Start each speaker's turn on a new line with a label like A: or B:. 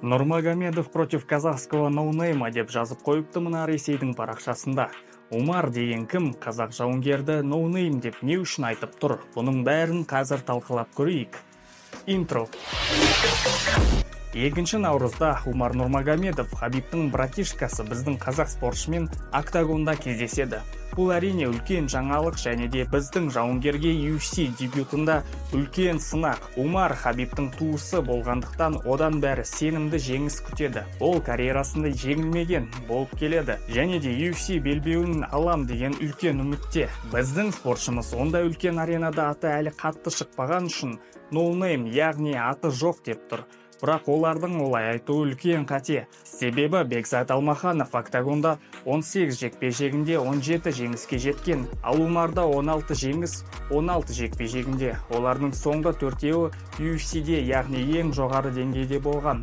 A: Нурмагомедов против казахского ноунейма деп жазып қойыпты мына Ресейдің парақшасында. Умар деген кім, қазақ жауынгерді ноунейм деп не үшін айтып тұр? Бұның бәрін қазір талқылап көрейік. Интро. 2 наурызда Умар Нурмагомедов, Хабибтің братишкасы, біздің қазақ спортшымен октагонда кездеседі. Бұл әрине үлкен жаңалық және де біздің жауынгерге UFC дебютында үлкен сынақ. Умар Хабибтің туысы болғандықтан одан бәрі сенімді жеңіс күтеді. Ол карьерасында жеңілмеген болып келеді және де UFC белбеуін алам деген үлкен үмітте. Біздің спортшымыз онда үлкен аренада аты әлі қатты шықпаған үшін ноунейм, яғни аты жоқ деп тұр. Бірақ олардың олай айтуы үлкен қате. Себебі Бекзат Алмаханов октагонда 18 жекпе-жегінде 17 жеңіске жеткен, ал Умарда 16 жеңіс, 16 жекпе-жегінде. Олардың соңғы 4-еуі UFC-де, яғни ең жоғары деңгейде болған.